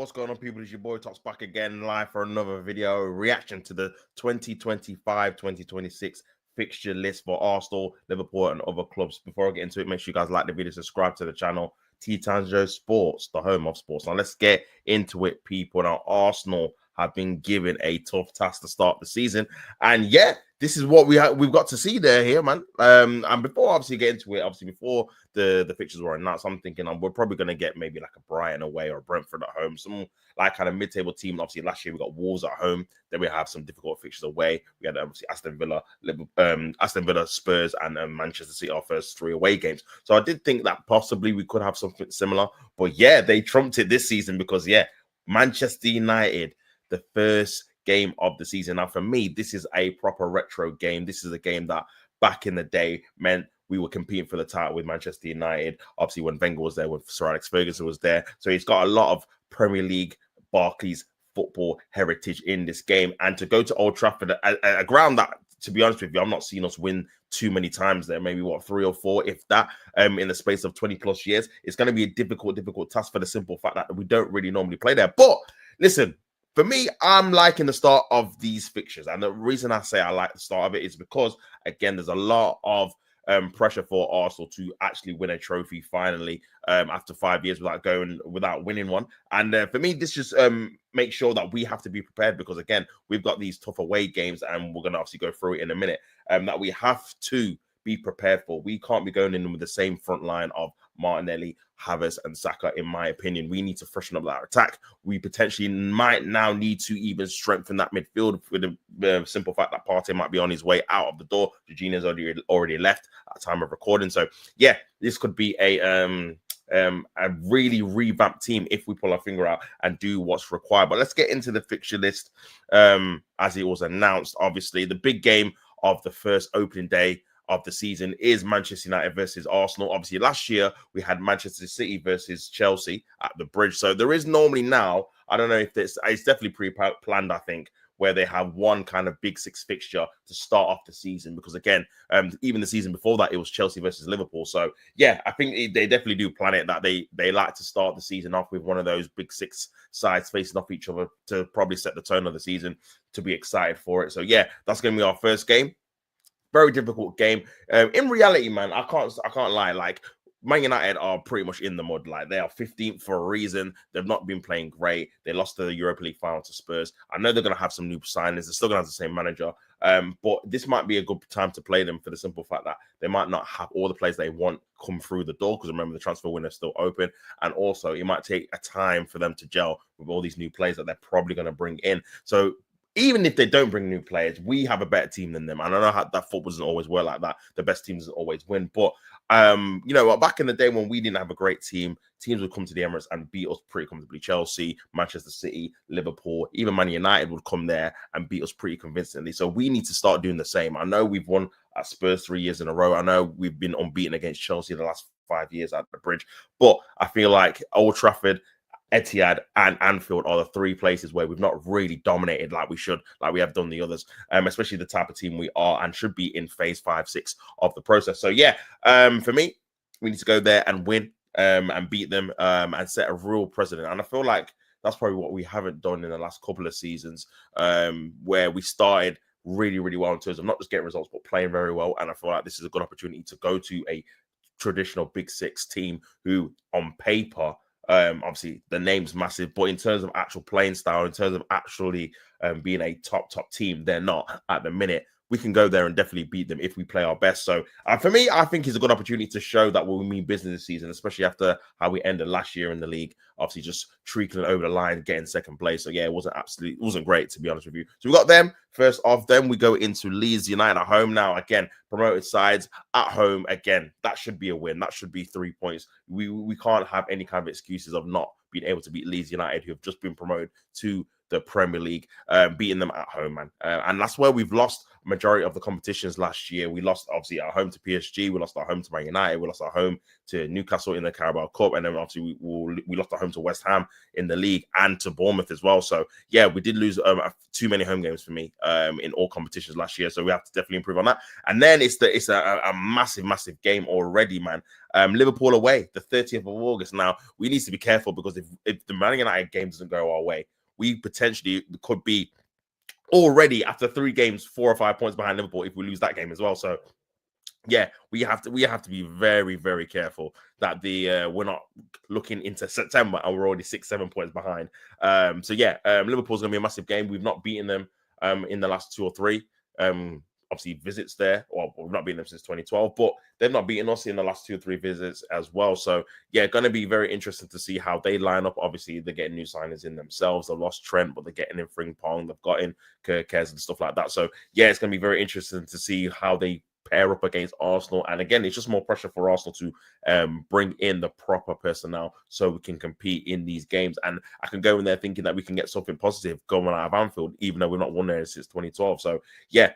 What's going on, people? It's your boy Tops back again, live for another video reaction to the 2025-2026 fixture list for Arsenal, Liverpool, and other clubs. Before I get into it, make sure you guys like the video, subscribe to the channel. Tanjo Sports, the home of sports. Now let's get into it, people. Now Arsenal have been given a tough task to start the season, and yeah, this is what we've got to see here, man. And before obviously get into it, before the fixtures were announced, I'm thinking we're probably going to get maybe like a Brighton away or Brentford at home, some like kind of mid-table team. Obviously, last year we got Wolves at home. Then we have some difficult fixtures away. We had obviously Aston Villa, Spurs, and Manchester City, our first 3 away games. So I did think that possibly we could have something similar. But yeah, they trumped it this season because yeah, Manchester United, the first game of the season. Now, for me, this is a proper retro game. This is a game that back in the day meant we were competing for the title with Manchester United. Obviously, when Wenger was there, when Sir Alex Ferguson was there. So he's got a lot of Premier League, Barclays football heritage in this game. And to go to Old Trafford, a ground that, to be honest with you, I'm not seeing us win too many times there. Maybe, 3 or 4, if that, in the space of 20 plus years. It's going to be a difficult task for the simple fact that we don't really normally play there. But listen, for me, I'm liking the start of these fixtures. And the reason I say I like the start of it is because, again, there's a lot of pressure for Arsenal to actually win a trophy finally after 5 years without winning one. And for me, this just makes sure that we have to be prepared because, again, we've got these tough away games and we're going to obviously go through it in a minute that we have to be prepared for. We can't be going in with the same front line of Martinelli, Havertz, and Saka. In my opinion, we need to freshen up that attack. We potentially might now need to even strengthen that midfield with the simple fact that Partey might be on his way out of the door. Jorginho's already left at the time of recording. So yeah, this could be a really revamped team if we pull our finger out and do what's required. But let's get into the fixture list as it was announced. Obviously, the big game of the first opening day of the season is Manchester United versus Arsenal. Obviously, last year we had Manchester City versus Chelsea at the Bridge. So there is normally now, I don't know if it's definitely pre-planned, I think, where they have one kind of big 6 fixture to start off the season. Because again, even the season before that, it was Chelsea versus Liverpool. So yeah, I think they definitely do plan it that they like to start the season off with one of those big 6 sides facing off each other to probably set the tone of the season, to be excited for it. So yeah, that's going to be our first game. Very difficult game. In reality, man, I can't lie. Like, Man United are pretty much in the mud. Like, they are 15th for a reason. They've not been playing great. They lost the Europa League final to Spurs. I know they're going to have some new signings. They're still going to have the same manager. But this might be a good time to play them for the simple fact that they might not have all the players they want come through the door, because remember, the transfer window is still open. And also, it might take a time for them to gel with all these new players that they're probably going to bring in. So even if they don't bring new players, we have a better team than them. And I know how that football doesn't always work like that. The best teams doesn't always win. But, you know, back in the day when we didn't have a great team, teams would come to the Emirates and beat us pretty comfortably. Chelsea, Manchester City, Liverpool, even Man United would come there and beat us pretty convincingly. So we need to start doing the same. I know we've won at Spurs 3 years in a row. I know we've been unbeaten against Chelsea the last 5 years at the Bridge. But I feel like Old Trafford, Etihad, and Anfield are the 3 places where we've not really dominated like we should, like we have done the others, especially the type of team we are and should be in phase 5, 6 of the process. So yeah, for me, we need to go there and win and beat them and set a real precedent. And I feel like that's probably what we haven't done in the last couple of seasons, where we started really, really well in terms of not just getting results, but playing very well. And I feel like this is a good opportunity to go to a traditional Big 6 team who, on paper, obviously the name's massive, but in terms of actual playing style, in terms of actually being a top team, they're not at the minute. We can go there and definitely beat them if we play our best. So for me, I think it's a good opportunity to show that we mean business this season, especially after how we ended last year in the league, obviously just trickling over the line, getting second place. So yeah, it wasn't great, to be honest with you. So we got them first off. Then we go into Leeds United at home. Now again, promoted sides at home. Again, that should be a win. That should be 3 points. We can't have any kind of excuses of not being able to beat Leeds United, who have just been promoted to the Premier League, beating them at home, man. And that's where we've lost majority of the competitions last year. We lost obviously at home to PSG, we lost at home to Man United, we lost at home to Newcastle in the Carabao Cup, and then obviously we lost at home to West Ham in the league and to Bournemouth as well. So yeah, we did lose too many home games for me in all competitions last year. So we have to definitely improve on that. And then it's a massive game already, man. Liverpool away, the 30th of August. Now we need to be careful because if the Man United game doesn't go our way, we potentially could be already after 3 games 4 or 5 points behind Liverpool if we lose that game as well. So yeah, we have to be very careful that we're not looking into September and we're already 6-7 points behind. So yeah, Liverpool's gonna be a massive game. We've not beaten them in the last 2 or 3 obviously visits there, or we've not beaten them since 2012, but they've not beaten us in the last 2 or 3 visits as well. So yeah, going to be very interesting to see how they line up. Obviously, they're getting new signings in themselves. They lost Trent, but they're getting in Frimpong. They've got in Kirkes and stuff like that. So yeah, it's going to be very interesting to see how they pair up against Arsenal. And again, it's just more pressure for Arsenal to bring in the proper personnel so we can compete in these games. And I can go in there thinking that we can get something positive going out of Anfield, even though we've not won there since 2012. So yeah,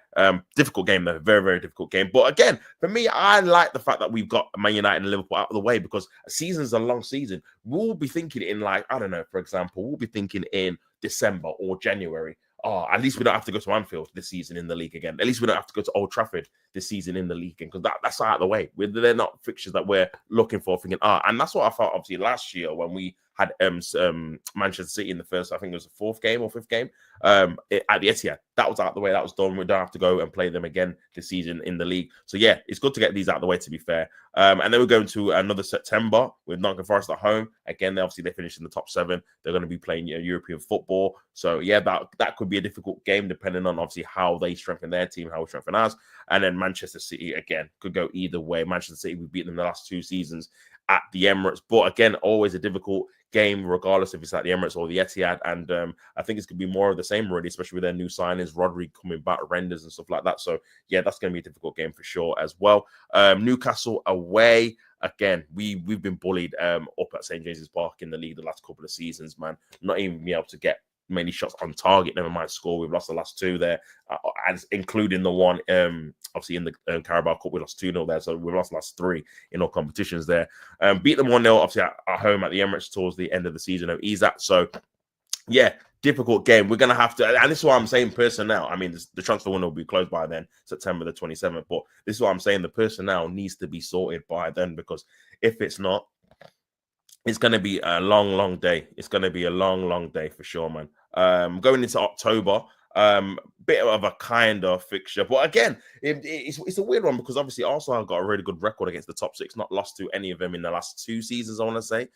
difficult game though, very difficult game. But again, for me, I like the fact that we've got Man United and Liverpool out of the way, because a season's a long season. We'll be thinking in, like, I don't know, for example, we'll be thinking in December or January. Oh, at least we don't have to go to Anfield this season in the league again. At least we don't have to go to Old Trafford this season in the league again, because that's out of the way. They're not fixtures that we're looking for, thinking, and that's what I felt obviously last year when we had Manchester City in the first, I think it was the 4th game or 5th game at the Etihad. That was out of the way. That was done. We don't have to go and play them again this season in the league. So yeah, it's good to get these out of the way, to be fair. And then we're going to another September with Nottingham Forest at home. Again, they finished in the top 7. They're going to be playing European football. So yeah, that could be a difficult game depending on obviously how they strengthen their team, how we strengthen ours. And then Manchester City, again, could go either way. Manchester City, we've beaten them the last 2 seasons at the Emirates, but again, always a difficult game, regardless if it's at the Emirates or the Etihad. And I think it's going to be more of the same, really, especially with their new signings, Rodri coming back, Renders and stuff like that. So yeah, that's going to be a difficult game for sure as well. Newcastle away. Again, we've been bullied up at St. James's Park in the league the last couple of seasons, man. Not even being able to get many shots on target, never mind score. We've lost the last 2 there, including the one obviously in the Carabao Cup. We lost 2-0 there, so we've lost the last 3 in all competitions there. Beat them 1-0 obviously at home at the Emirates towards the end of the season of Isak. So yeah, difficult game. We're going to have to, and this is what I'm saying, personnel. I mean, the transfer window will be closed by then, September the 27th, but this is what I'm saying, the personnel needs to be sorted by then, because if it's not, it's going to be a long day. It's going to be a long day for sure, man. Going into October, bit of a kind of fixture. But again, it's a weird one, because obviously Arsenal have got a really good record against the top 6, not lost to any of them in the last 2 seasons, I want to say.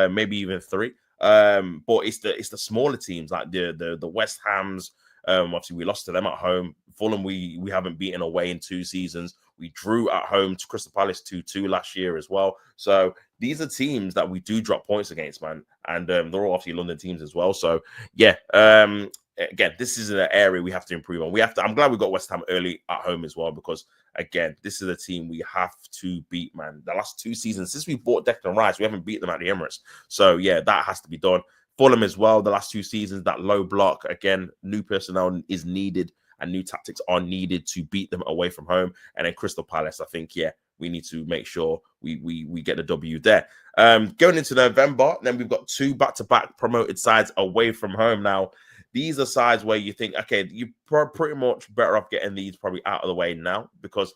Maybe even 3. But it's the smaller teams, like the West Hams. Obviously, we lost to them at home. Fulham, we haven't beaten away in 2 seasons. We drew at home to Crystal Palace 2-2 last year as well. So these are teams that we do drop points against, man. And they're all obviously London teams as well. So yeah, again, this is an area we have to improve on. I'm glad we got West Ham early at home as well, because again, this is a team we have to beat, man. The last 2 seasons, since we bought Declan Rice, we haven't beat them at the Emirates. So yeah, that has to be done. Fulham as well, the last 2 seasons, that low block, again, new personnel is needed and new tactics are needed to beat them away from home. And then Crystal Palace, I think, yeah, we need to make sure we get the W there. Going into November, then we've got 2 back-to-back promoted sides away from home. Now, these are sides where you think, okay, you're pretty much better off getting these probably out of the way now, because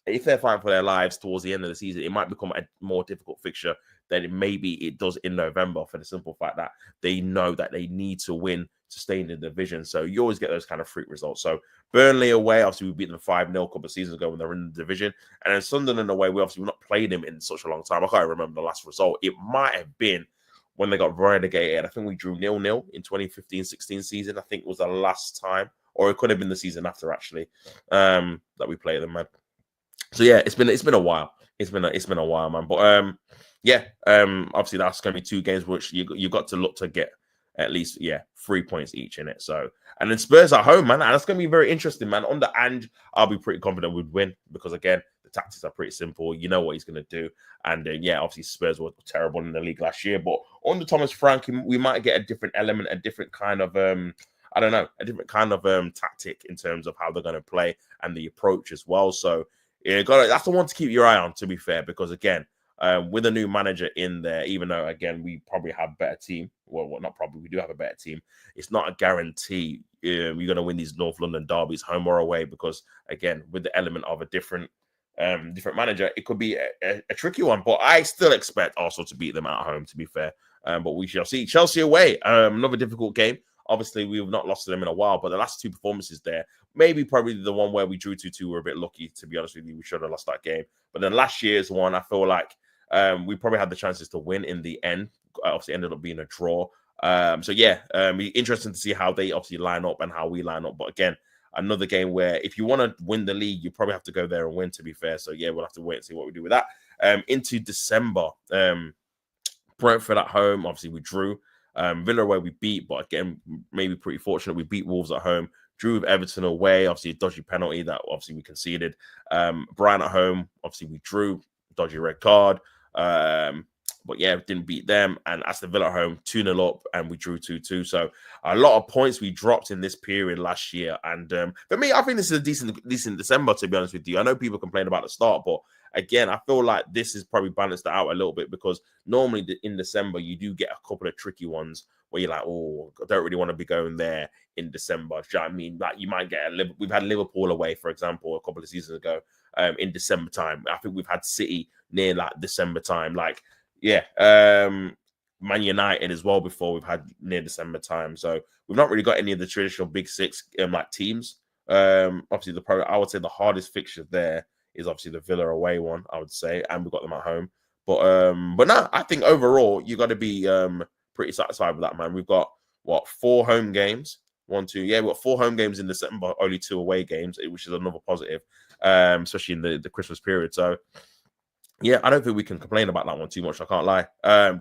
if they're fighting for their lives towards the end of the season, it might become a more difficult fixture than maybe it does in November, for the simple fact that they know that they need to win to stay in the division. So you always get those kind of freak results. So Burnley away, obviously we beat them 5-0 a couple of seasons ago when they're in the division. And then Sunderland away, we've not played them in such a long time. I can't remember the last result. It might have been when they got relegated. I think we drew 0-0 in 2015-16 season. I think it was the last time, or it could have been the season after, actually, that we played them, man. So yeah, it's been a while. It's been a while, man. But yeah, obviously that's going to be 2 games which you got to look to get at least 3 points each in it. So, and then Spurs at home, man, and that's going to be very interesting, man. On the Ange, I'll be pretty confident we'd win, because again, the tactics are pretty simple. You know what he's going to do, and yeah, obviously Spurs were terrible in the league last year, but under Thomas Frank, we might get a different element, a different kind of I don't know, a different kind of tactic in terms of how they're going to play and the approach as well. So yeah, that's the one to keep your eye on, to be fair, because again, with a new manager in there, even though again we probably have a better team, well, not probably, we do have a better team. It's not a guarantee you're going to win these North London derbies home or away, because again, with the element of a different manager, it could be a tricky one. But I still expect Arsenal to beat them at home, to be fair. But we shall see. Chelsea away, another difficult game. Obviously, we have not lost to them in a while, but the last two performances there, maybe probably the one where we drew 2-2, were a bit lucky, to be honest with you. We should have lost that game. But then last year's one, I feel like we probably had the chances to win in the end. Obviously, ended up being a draw. So yeah, be interesting to see how they obviously line up and how we line up. But again, another game where if you want to win the league, you probably have to go there and win, to be fair. So yeah, we'll have to wait and see what we do with that. Into December, Brentford at home, obviously we drew. Villa away we beat, but again, maybe pretty fortunate. We beat Wolves at home, drew with Everton away, obviously a dodgy penalty that obviously we conceded. Brighton at home, obviously we drew, dodgy red card. But yeah, didn't beat them. And Aston Villa at home, 2-0 up, and we drew 2-2. So a lot of points we dropped in this period last year. And for me, I think this is a decent December, to be honest with you. I know people complain about the start, but again, I feel like this is probably balanced out a little bit, because normally in December, you do get a couple of tricky ones where you're like, oh, I don't really want to be going there in December. Do you know what I mean? Like you might get we've had Liverpool away, for example, a couple of seasons ago in December time. I think we've had City near like December time. Like, yeah, Man United as well before we've had near December time. So we've not really got any of the traditional big six like teams. Obviously, I would say the hardest fixture there is obviously the Villa away one, I would say, and we've got them at home. But no, I think overall you got to be pretty satisfied with that, man. We've got 4 home games. 1, 2, yeah, we've got 4 home games in December, only 2 away games, which is another positive, especially in the Christmas period. So yeah, I don't think we can complain about that one too much. I can't lie.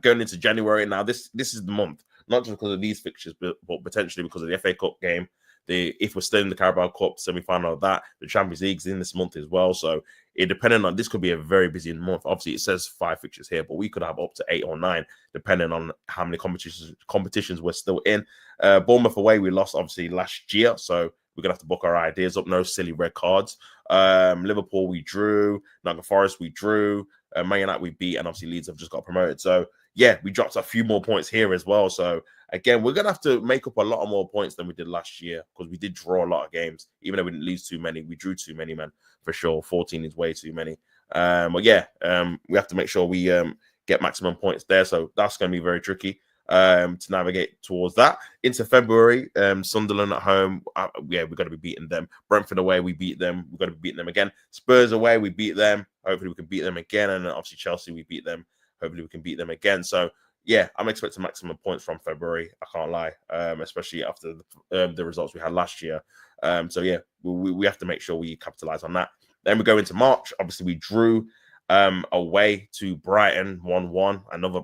Going into January now, this is the month, not just because of these fixtures, but potentially because of the FA Cup game. If we're still in the Carabao Cup semi-final of that, the Champions League's in this month as well. So it depending on, this could be a very busy month. Obviously, it says 5 fixtures here, but we could have up to 8 or 9, depending on how many competitions we're still in. Bournemouth away, we lost obviously last year, so we're gonna have to book our ideas up. No silly red cards. Liverpool we drew, Nottingham Forest we drew, Man United we beat, and obviously Leeds have just got promoted. So yeah, we dropped a few more points here as well. So again, we're gonna have to make up a lot more points than we did last year, because we did draw a lot of games. Even though we didn't lose too many, we drew too many, man, for sure. 14 is way too many. But yeah, we have to make sure we get maximum points there. So that's gonna be very tricky to navigate towards that. Into February, Sunderland at home, yeah, we've got to be beating them. Brentford away, we beat them. We've got to be beating them again. Spurs away, we beat them. Hopefully we can beat them again. And then obviously Chelsea, we beat them. Hopefully we can beat them again. So yeah, I'm expecting maximum points from February. I can't lie, especially after the results we had last year. So yeah, we have to make sure we capitalize on that. Then we go into March. Obviously, we drew away to Brighton 1-1. Another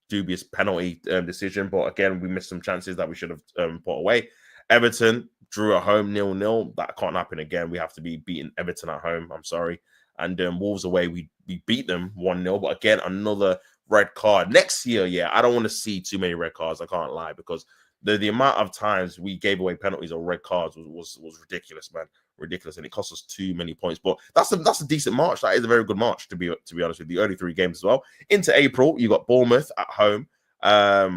dubious penalty decision, but again, we missed some chances that we should have put away. Everton drew at home 0-0. That can't happen again. We have to be beating Everton at home. I'm sorry. And Wolves away, we beat them 1-0. But again, another red card. Next year, yeah, I don't want to see too many red cards. I can't lie, because the amount of times we gave away penalties or red cards was ridiculous, man. Ridiculous, and it cost us too many points. But that's a decent March. That is a very good March, to be honest with you. Only 3 games as well. Into April, you got Bournemouth at home,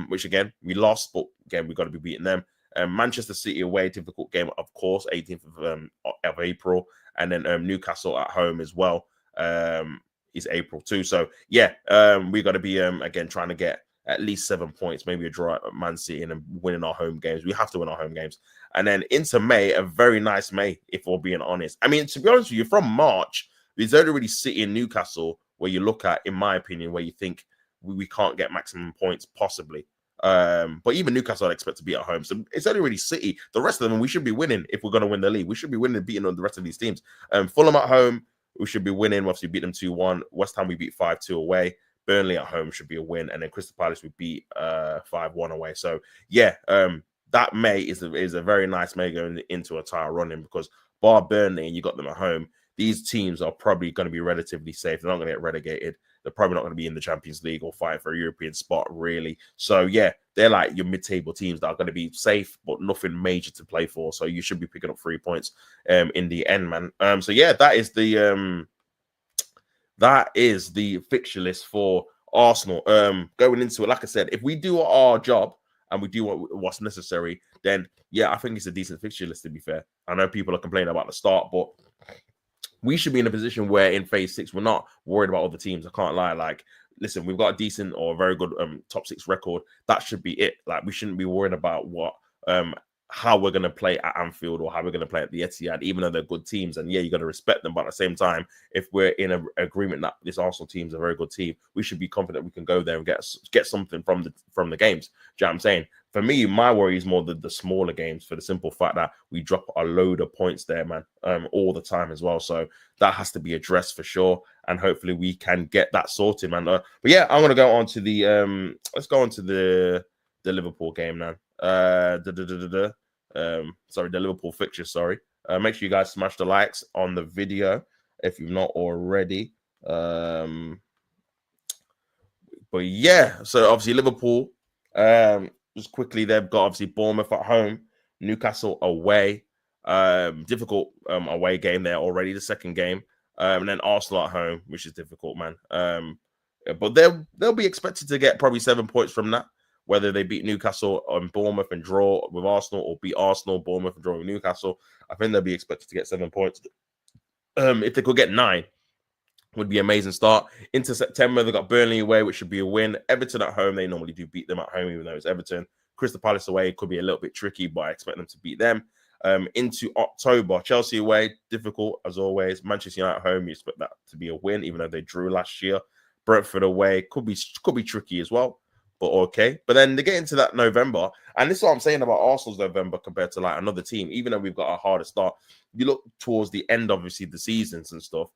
which again we lost, but again we got to be beating them. Manchester City away, difficult game, of course, 18th of April, and then Newcastle at home as well is April too. So yeah, we got to be again trying to get at least 7 points, maybe a draw at Man City, and winning our home games. We have to win our home games. And then into May, a very nice May, if we're being honest. I mean, to be honest with you, from March, there's only really City and Newcastle where you look at, in my opinion, where you think we can't get maximum points, possibly. But even Newcastle, I'd expect to be at home. So it's only really City. The rest of them, we should be winning if we're going to win the league. We should be winning and beating on the rest of these teams. Fulham at home, we should be winning. We obviously beat them 2-1. West Ham, we beat 5-2 away. Burnley at home should be a win, and then Crystal Palace we beat 5-1 away. So yeah, that May is a very nice May going into a title running, because bar Burnley and you got them at home, these teams are probably going to be relatively safe. They're not going to get relegated. they're probably not going to be in the Champions League or fighting for a European spot, really. So, yeah, they're like your mid-table teams that are going to be safe, but nothing major to play for. So you should be picking up 3 points in the end, man. So, yeah, that is the fixture list for Arsenal. Going into it, like I said, if we do our job and we do what's necessary, then yeah, I think it's a decent fixture list, to be fair. I know people are complaining about the start, but we should be in a position where in phase 6 we're not worried about other teams. I can't lie. Like, listen, we've got a decent or a very good top 6 record. That should be it. Like, we shouldn't be worried about how we're going to play at Anfield or how we're going to play at the Etihad, even though they're good teams. And yeah, you got to respect them. But at the same time, if we're in an agreement that this Arsenal team is a very good team, we should be confident we can go there and get something from the games. Do you know what I'm saying? For me, my worry is more the smaller games, for the simple fact that we drop a load of points there, man, all the time as well. So that has to be addressed for sure. And hopefully we can get that sorted, man. But yeah, I'm going to go on to the let's go on to the Liverpool game now. The Liverpool fixture. Sorry. Make sure you guys smash the likes on the video if you've not already. But yeah, so obviously Liverpool. Just quickly, they've got obviously Bournemouth at home, Newcastle away. Difficult away game there already. The second game, and then Arsenal at home, which is difficult, man. But they'll be expected to get probably 7 points from that. Whether they beat Newcastle and Bournemouth and draw with Arsenal, or beat Arsenal, Bournemouth and draw with Newcastle, I think they'll be expected to get 7 points. If they could get 9, would be an amazing start. Into September, they've got Burnley away, which should be a win. Everton at home, they normally do beat them at home, even though it's Everton. Crystal Palace away could be a little bit tricky, but I expect them to beat them. Into October, Chelsea away, difficult as always. Manchester United at home, you expect that to be a win, even though they drew last year. Brentford away could be tricky as well, but okay. But then they get into that November, and this is what I'm saying about Arsenal's November compared to like another team. Even though we've got a harder start, you look towards the end, obviously the seasons and stuff.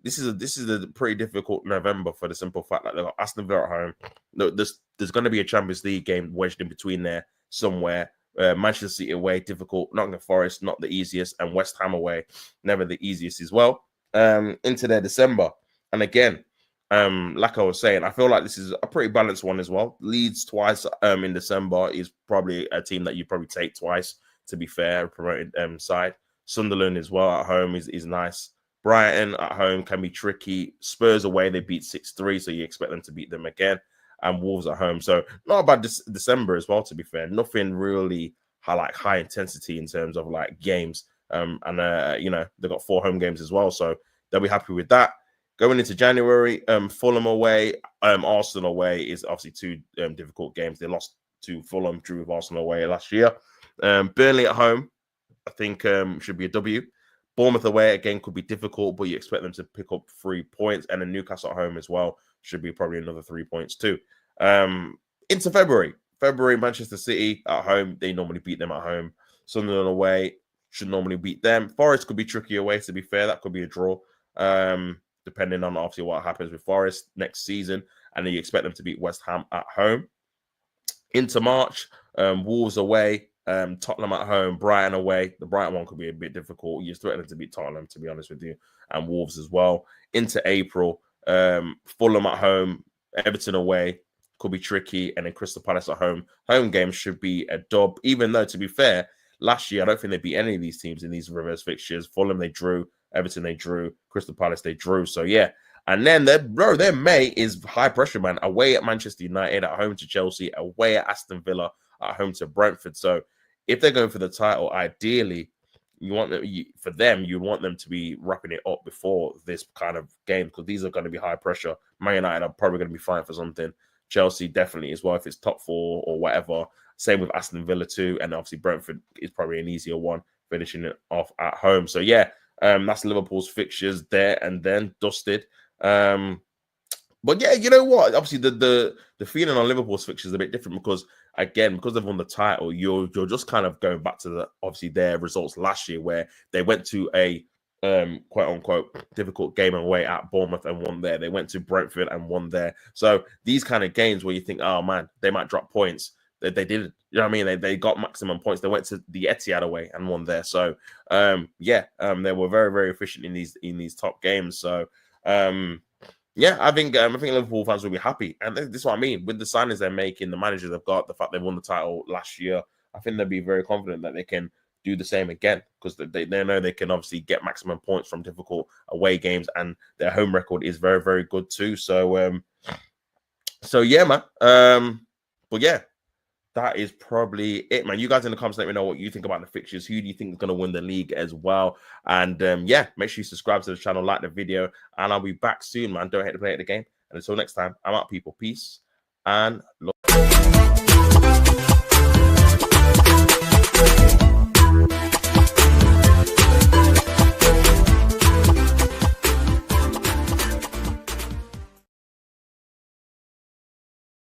This is a pretty difficult November for the simple fact that they've got Aston Villa at home. No, there's going to be a Champions League game wedged in between there somewhere. Manchester City away, difficult. Nottingham Forest, not the easiest, and West Ham away, never the easiest as well. Into their December, and again, like I was saying, I feel like this is a pretty balanced one as well. Leeds twice in December is probably a team that you probably take twice, to be fair, promoted side. Sunderland as well at home is nice. Brighton at home can be tricky. Spurs away, they beat 6-3, so you expect them to beat them again. And Wolves at home. So not about December as well, to be fair. Nothing really high intensity in terms of like games. They've got 4 home games as well, so they'll be happy with that. Going into January, Fulham away, Arsenal away is obviously 2 difficult games. They lost to Fulham, drew with Arsenal away last year. Burnley at home, I think should be a W. Bournemouth away, again, could be difficult, but you expect them to pick up 3 points. And then Newcastle at home as well should be probably another 3 points too. Into February, Manchester City at home, they normally beat them at home. Sunderland away should normally beat them. Forest could be tricky away, to be fair. That could be a draw, depending on obviously what happens with Forest next season. And then you expect them to beat West Ham at home. Into March, Wolves away. Tottenham at home, Brighton away. The Brighton one could be a bit difficult. You're threatening to beat Tottenham, to be honest with you, and Wolves as well. Into April, Fulham at home, Everton away could be tricky, and then Crystal Palace at home. Home games should be a dub, even though, to be fair, last year I don't think they beat any of these teams in these reverse fixtures. Fulham they drew, Everton they drew, Crystal Palace they drew. So yeah. And then their May is high pressure, man. Away at Manchester United, at home to Chelsea, away at Aston Villa, at home to Brentford. So if they're going for the title, ideally, you want them to be wrapping it up before this kind of game, because these are going to be high pressure. Man United are probably going to be fighting for something. Chelsea definitely as well, if it's top 4 or whatever. Same with Aston Villa too, and obviously Brentford is probably an easier one, finishing it off at home. So yeah, that's Liverpool's fixtures there and then dusted. But yeah, you know what? Obviously, the feeling on Liverpool's fixtures is a bit different because they've won the title, you're just kind of going back to obviously their results last year, where they went to a quote unquote difficult game away at Bournemouth and won there. They went to Brentford and won there. So these kind of games where you think, oh man, they might drop points. They didn't. You know what I mean? They got maximum points. They went to the Etihad away and won there. So they were very, very efficient in these top games. So Yeah, I think Liverpool fans will be happy, and this is what I mean with the signings they're making, the managers they've got, the fact they won the title last year. I think they'll be very confident that they can do the same again because they know they can obviously get maximum points from difficult away games, and their home record is very, very good too. So yeah, man. But yeah, that is probably it, man. You guys in the comments, let me know what you think about the fixtures. Who do you think is going to win the league as well? And yeah, make sure you subscribe to the channel, like the video, and I'll be back soon, man. Don't hate to play at the game. And until next time, I'm out, people. Peace and love.